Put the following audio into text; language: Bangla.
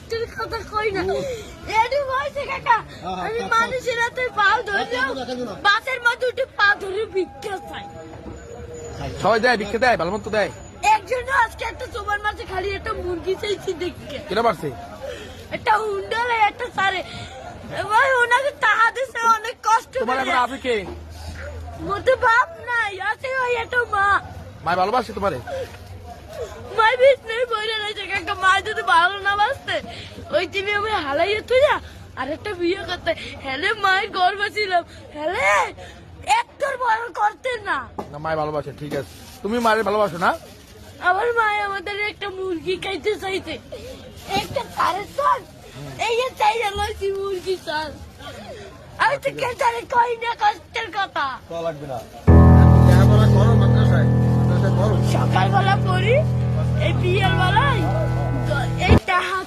কষ্টের কথা কই না এডি হইছে কাকা আমি মানুষের হাতে পাও ধরলাম বাসের মধ্যে উঠে পা ধরে ভিক্ষা চাই সবাই দেয় ভিক্ষা দেয় ভালো মতো দেয় একজন আজকে একটা সুপার মাঝে খালি একটা মুরগি চাইছি দেখে কেনা পারছে একটা হুন্ডালে একটা সারে ভাই ওনাকে টাকা দিছে অনেক কষ্ট তোমার করে এখন আপনি কে মতে বাপ নাই আছে ওই একটা মা মায় ভালোবাসে তোমারে মাই বিছনে বইরে রয়েছে কাকা মা যদি ভালো না বাসতে ওই টিভি আমি হালাইয়ে তুই যা আর একটা বিয়ে করতে হেলে মায়ের গর্ব ছিলাম হেলে একটর বড় করতে না না মায় ভালোবাসে ঠিক আছে তুমি মায়ের ভালোবাসো না আমার মায় আমাদের একটা মুরগি খাইতে চাইছে একটা সাড়ে চাল এই যে চাই লইছি মুরগি চাল আমি তো কেটারে কই না কষ্টের কথা লাগবে না লেখাপড়া করো মাদ্রাসায় করো সকালবেলা পড়ি এই বিয়ের বেলায় এই টাকা